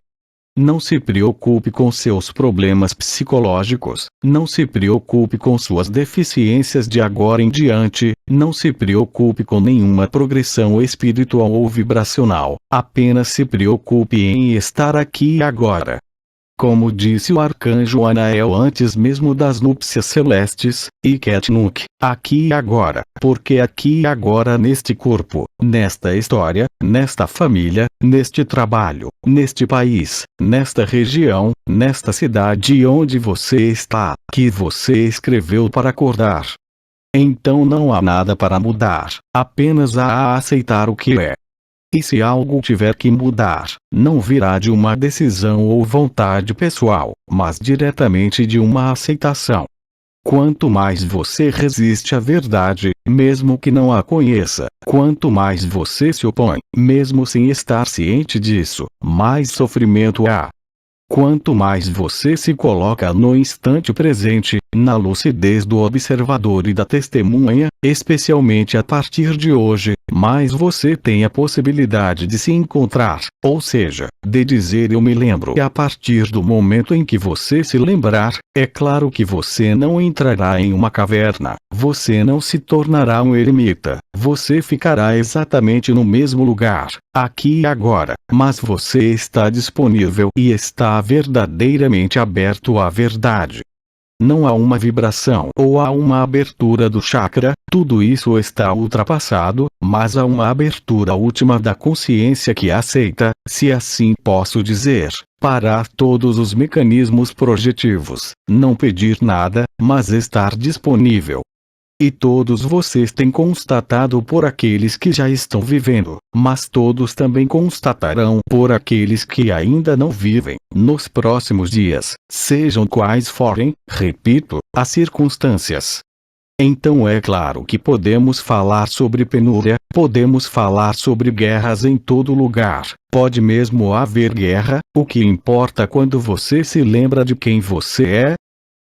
Não se preocupe com seus problemas psicológicos, não se preocupe com suas deficiências de agora em diante, não se preocupe com nenhuma progressão espiritual ou vibracional, apenas se preocupe em estar aqui e agora. Como disse o arcanjo Anael antes mesmo das núpcias celestes, Iketnuk, aqui e agora, porque aqui e agora neste corpo, nesta história, nesta família, neste trabalho, neste país, nesta região, nesta cidade onde você está, que você escreveu para acordar. Então não há nada para mudar, apenas há a aceitar o que é. E se algo tiver que mudar, não virá de uma decisão ou vontade pessoal, mas diretamente de uma aceitação. Quanto mais você resiste à verdade, mesmo que não a conheça, quanto mais você se opõe, mesmo sem estar ciente disso, mais sofrimento há. Quanto mais você se coloca no instante presente, na lucidez do observador e da testemunha, especialmente a partir de hoje, mais você tem a possibilidade de se encontrar, ou seja, de dizer eu me lembro. E a partir do momento em que você se lembrar, é claro que você não entrará em uma caverna, você não se tornará um eremita, você ficará exatamente no mesmo lugar, aqui e agora, mas você está disponível e está verdadeiramente aberto à verdade. Não há uma vibração ou há uma abertura do chakra, tudo isso está ultrapassado, mas há uma abertura última da consciência que aceita, se assim posso dizer, parar todos os mecanismos projetivos, não pedir nada, mas estar disponível. E todos vocês têm constatado por aqueles que já estão vivendo, mas todos também constatarão por aqueles que ainda não vivem, nos próximos dias, sejam quais forem, repito, as circunstâncias. Então é claro que podemos falar sobre penúria, podemos falar sobre guerras em todo lugar, pode mesmo haver guerra, o que importa quando você se lembra de quem você é?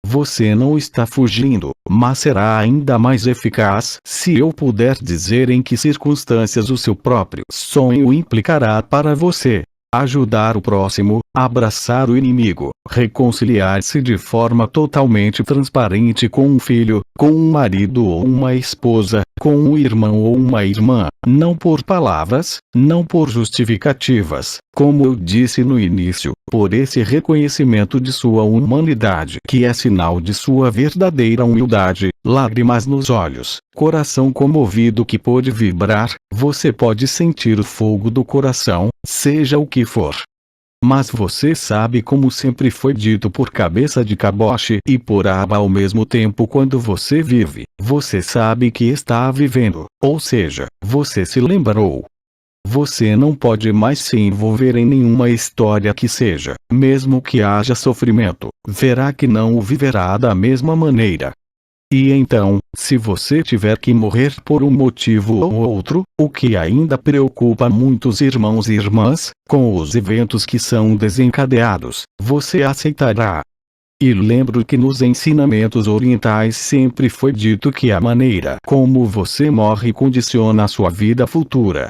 Você não está fugindo, mas será ainda mais eficaz se eu puder dizer em que circunstâncias o seu próprio sonho implicará para você. Ajudar o próximo, abraçar o inimigo, reconciliar-se de forma totalmente transparente com um filho, com um marido ou uma esposa, com um irmão ou uma irmã, não por palavras, não por justificativas, como eu disse no início, por esse reconhecimento de sua humanidade que é sinal de sua verdadeira humildade, lágrimas nos olhos, coração comovido que pôde vibrar, você pode sentir o fogo do coração, seja o que for. Mas você sabe, como sempre foi dito por cabeça de caboche e por aba ao mesmo tempo: quando você vive, você sabe que está vivendo, ou seja, você se lembrou. Você não pode mais se envolver em nenhuma história que seja, mesmo que haja sofrimento, verá que não o viverá da mesma maneira. E então, se você tiver que morrer por um motivo ou outro, o que ainda preocupa muitos irmãos e irmãs, com os eventos que são desencadeados, você aceitará. E lembro que nos ensinamentos orientais sempre foi dito que a maneira como você morre condiciona a sua vida futura.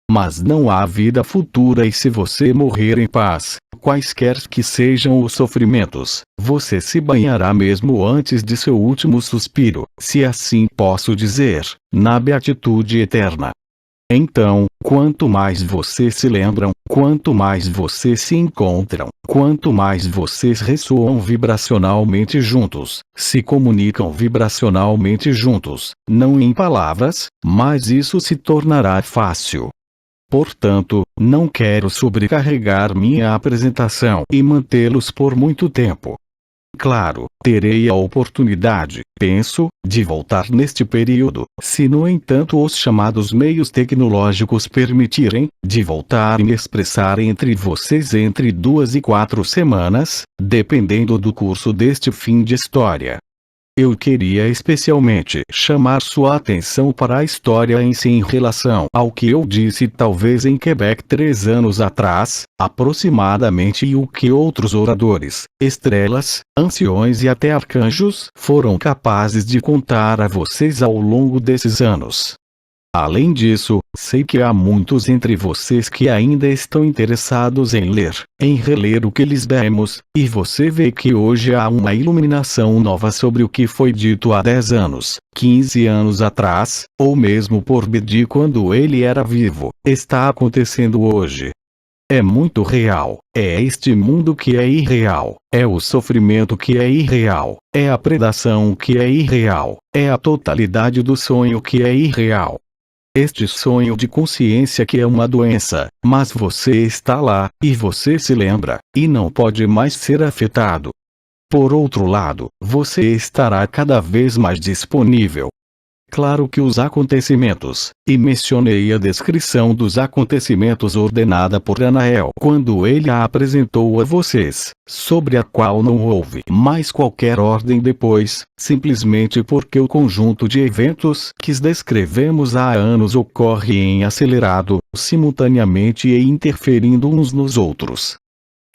Mas não há vida futura, e se você morrer em paz, quaisquer que sejam os sofrimentos, você se banhará mesmo antes de seu último suspiro, se assim posso dizer, na beatitude eterna. Então, quanto mais vocês se lembram, quanto mais vocês se encontram, quanto mais vocês ressoam vibracionalmente juntos, se comunicam vibracionalmente juntos, não em palavras, mais isso se tornará fácil. Portanto, não quero sobrecarregar minha apresentação e mantê-los por muito tempo. Claro, terei a oportunidade, penso, de voltar neste período, se no entanto os chamados meios tecnológicos permitirem, de voltar e me expressar entre vocês entre 2 e 4 semanas, dependendo do curso deste fim de história. Eu queria especialmente chamar sua atenção para a história em si em relação ao que eu disse talvez em Quebec 3 anos atrás, aproximadamente, e o que outros oradores, estrelas, anciões e até arcanjos foram capazes de contar a vocês ao longo desses anos. Além disso, sei que há muitos entre vocês que ainda estão interessados em ler, em reler o que lhes demos, e você vê que hoje há uma iluminação nova sobre o que foi dito há 10 anos, 15 anos atrás, ou mesmo por Bedi quando ele era vivo, está acontecendo hoje. É muito real, é este mundo que é irreal, é o sofrimento que é irreal, é a predação que é irreal, é a totalidade do sonho que é irreal. Este sonho de consciência que é uma doença, mas você está lá, e você se lembra, e não pode mais ser afetado. Por outro lado, você estará cada vez mais disponível. Claro que os acontecimentos, e mencionei a descrição dos acontecimentos ordenada por Anael quando ele a apresentou a vocês, sobre a qual não houve mais qualquer ordem depois, simplesmente porque o conjunto de eventos que descrevemos há anos ocorre em acelerado, simultaneamente e interferindo uns nos outros.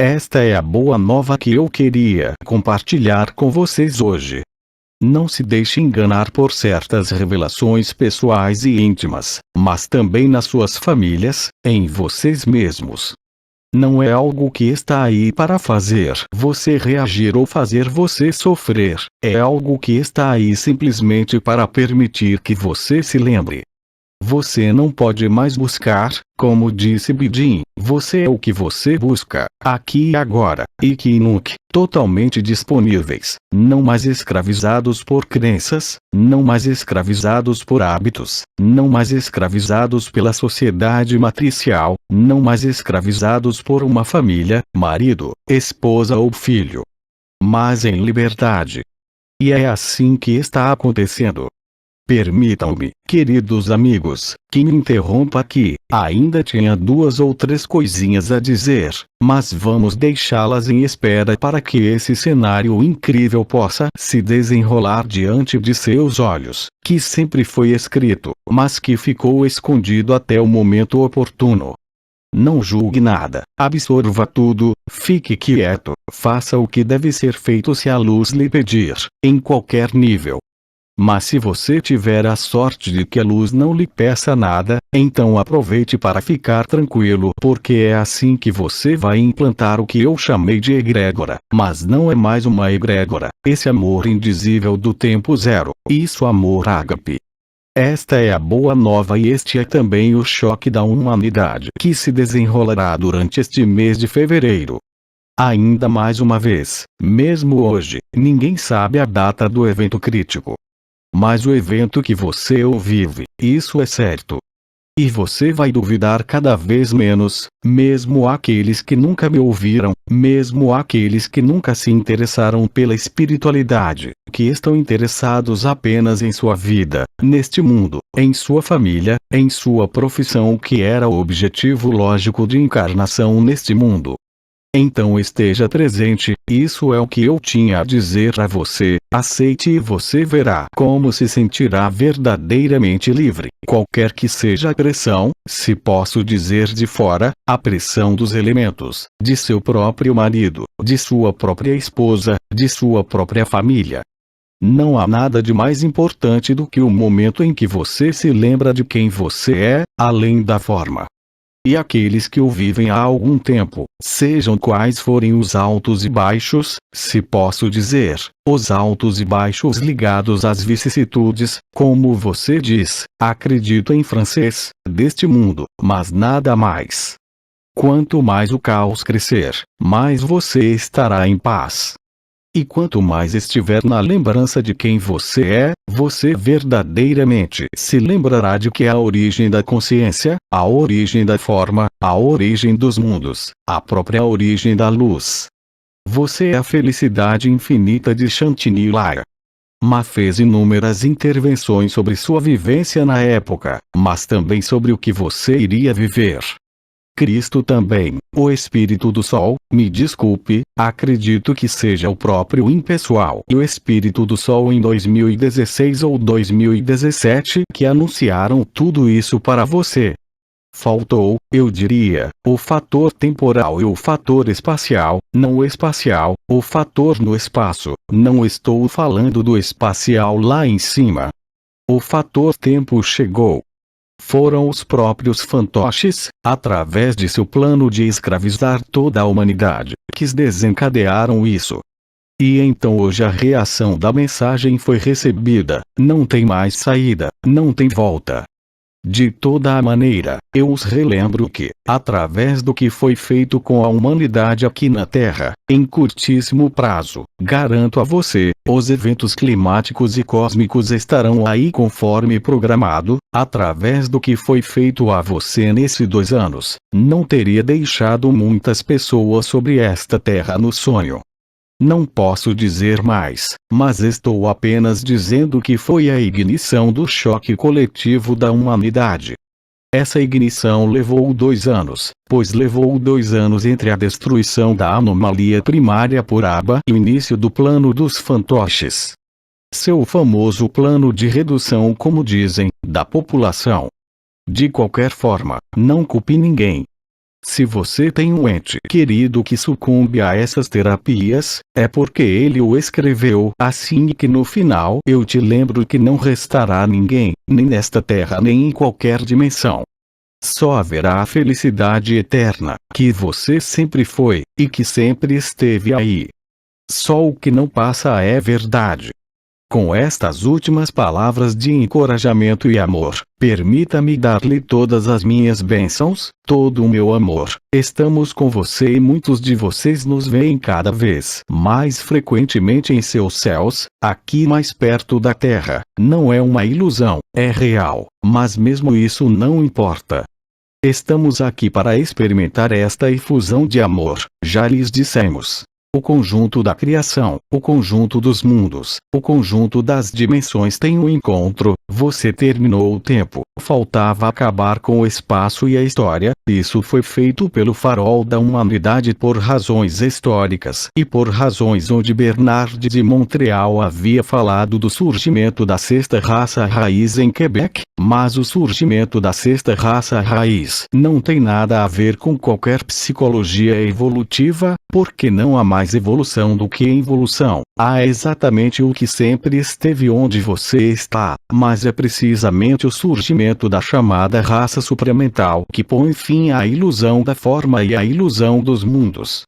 Esta é a boa nova que eu queria compartilhar com vocês hoje. Não se deixe enganar por certas revelações pessoais e íntimas, mas também nas suas famílias, em vocês mesmos. Não é algo que está aí para fazer você reagir ou fazer você sofrer, é algo que está aí simplesmente para permitir que você se lembre. Você não pode mais buscar, como disse Bidin, você é o que você busca, aqui e agora, e que nunca, totalmente disponíveis, não mais escravizados por crenças, não mais escravizados por hábitos, não mais escravizados pela sociedade matricial, não mais escravizados por uma família, marido, esposa ou filho. Mas em liberdade. E é assim que está acontecendo. Permitam-me, queridos amigos, que me interrompa aqui. Ainda tinha 2 ou 3 coisinhas a dizer, mas vamos deixá-las em espera para que esse cenário incrível possa se desenrolar diante de seus olhos, que sempre foi escrito, mas que ficou escondido até o momento oportuno. Não julgue nada, absorva tudo, fique quieto, faça o que deve ser feito se a luz lhe pedir, em qualquer nível. Mas se você tiver a sorte de que a luz não lhe peça nada, então aproveite para ficar tranquilo, porque é assim que você vai implantar o que eu chamei de egrégora, mas não é mais uma egrégora, esse amor indizível do tempo zero, isso amor ágape. Esta é a boa nova e este é também o choque da humanidade que se desenrolará durante este mês de fevereiro. Ainda mais uma vez, mesmo hoje, ninguém sabe a data do evento crítico. Mas o evento que você o vive, isso é certo. E você vai duvidar cada vez menos, mesmo aqueles que nunca me ouviram, mesmo aqueles que nunca se interessaram pela espiritualidade, que estão interessados apenas em sua vida, neste mundo, em sua família, em sua profissão, que era o objetivo lógico de encarnação neste mundo. Então esteja presente, isso é o que eu tinha a dizer a você, aceite e você verá como se sentirá verdadeiramente livre. Qualquer que seja a pressão, se posso dizer de fora, a pressão dos elementos, de seu próprio marido, de sua própria esposa, de sua própria família. Não há nada de mais importante do que o momento em que você se lembra de quem você é, além da forma. E aqueles que o vivem há algum tempo, sejam quais forem os altos e baixos, se posso dizer, os altos e baixos ligados às vicissitudes, como você diz, acredito em francês, deste mundo, mas nada mais. Quanto mais o caos crescer, mais você estará em paz. E quanto mais estiver na lembrança de quem você é, você verdadeiramente se lembrará de que é a origem da consciência, a origem da forma, a origem dos mundos, a própria origem da luz. Você é a felicidade infinita de Chantilly-Laia. Ma fez inúmeras intervenções sobre sua vivência na época, mas também sobre o que você iria viver. Cristo também, o Espírito do Sol, me desculpe, acredito que seja o próprio impessoal e o Espírito do Sol em 2016 ou 2017 que anunciaram tudo isso para você. Faltou, eu diria, o fator temporal e o fator espacial, não o espacial, o fator no espaço, não estou falando do espacial lá em cima. O fator tempo chegou. Foram os próprios fantoches, através de seu plano de escravizar toda a humanidade, que desencadearam isso. E então hoje a reação da mensagem foi recebida, não tem mais saída, não tem volta. De toda a maneira, eu os relembro que, através do que foi feito com a humanidade aqui na Terra, em curtíssimo prazo, garanto a você, os eventos climáticos e cósmicos estarão aí conforme programado, através do que foi feito a você nesses 2 anos, não teria deixado muitas pessoas sobre esta Terra no sonho. Não posso dizer mais, mas estou apenas dizendo que foi a ignição do choque coletivo da humanidade. Essa ignição levou 2 anos, pois levou 2 anos entre a destruição da anomalia primária por Abba e o início do plano dos fantoches. Seu famoso plano de redução, como dizem, da população. De qualquer forma, não culpe ninguém. Se você tem um ente querido que sucumbe a essas terapias, é porque ele o escreveu assim, e que no final eu te lembro que não restará ninguém, nem nesta terra nem em qualquer dimensão. Só haverá a felicidade eterna, que você sempre foi, e que sempre esteve aí. Só o que não passa é verdade. Com estas últimas palavras de encorajamento e amor, permita-me dar-lhe todas as minhas bênçãos, todo o meu amor. Estamos com você e muitos de vocês nos veem cada vez mais frequentemente em seus céus, aqui mais perto da Terra. Não é uma ilusão, é real, mas mesmo isso não importa. Estamos aqui para experimentar esta efusão de amor, já lhes dissemos. O conjunto da criação, o conjunto dos mundos, o conjunto das dimensões tem um encontro. Você terminou o tempo, faltava acabar com o espaço e a história. Isso foi feito pelo farol da humanidade por razões históricas e por razões onde Bernard de Montreal havia falado do surgimento da 6ª raça raiz em Quebec, mas o surgimento da 6ª raça raiz não tem nada a ver com qualquer psicologia evolutiva, porque não há mais evolução do que involução. Há exatamente o que sempre esteve onde você está, mas é precisamente o surgimento da chamada raça supramental que põe fim à ilusão da forma e à ilusão dos mundos.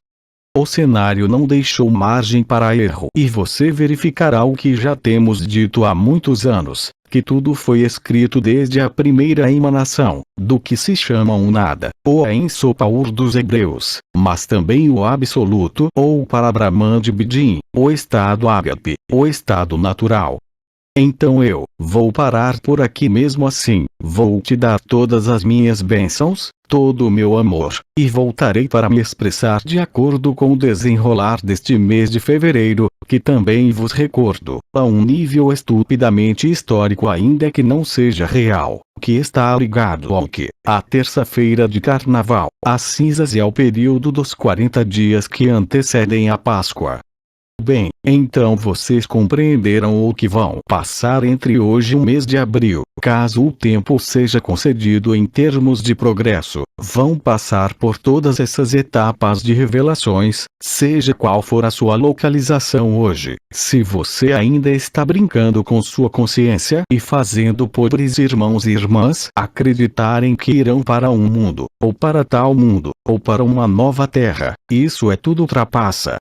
O cenário não deixou margem para erro e você verificará o que já temos dito há muitos anos, que tudo foi escrito desde a primeira emanação, do que se chama um nada, ou a Ensopaur dos hebreus, mas também o absoluto ou o Parabrahman de Bidin, o estado ágape, o estado natural. Então eu vou parar por aqui mesmo assim. Vou te dar todas as minhas bênçãos, todo o meu amor, e voltarei para me expressar de acordo com o desenrolar deste mês de fevereiro, que também vos recordo, a um nível estupidamente histórico ainda que não seja real, que está ligado ao que? A terça-feira de carnaval, às cinzas e ao período dos 40 dias que antecedem a Páscoa. Bem, então vocês compreenderam o que vão passar entre hoje e o mês de abril. Caso o tempo seja concedido em termos de progresso, vão passar por todas essas etapas de revelações, seja qual for a sua localização hoje. Se você ainda está brincando com sua consciência e fazendo pobres irmãos e irmãs acreditarem que irão para um mundo, ou para tal mundo, ou para uma nova terra, isso é tudo trapaça.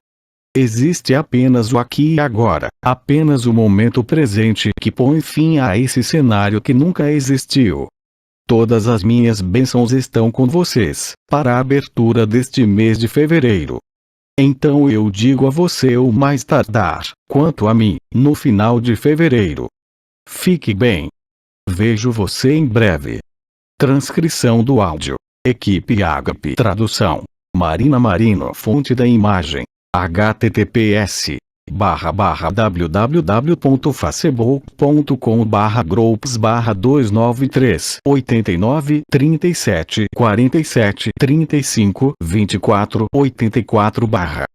Existe apenas o aqui e agora, apenas o momento presente que põe fim a esse cenário que nunca existiu. Todas as minhas bênçãos estão com vocês, para a abertura deste mês de fevereiro. Então eu digo a você o mais tardar, quanto a mim, no final de fevereiro. Fique bem. Vejo você em breve. Transcrição do áudio. Equipe Ágape. Tradução: Marina Marino. Fonte da imagem: https://www.facebook.com/groups/293 89 37 45 24 84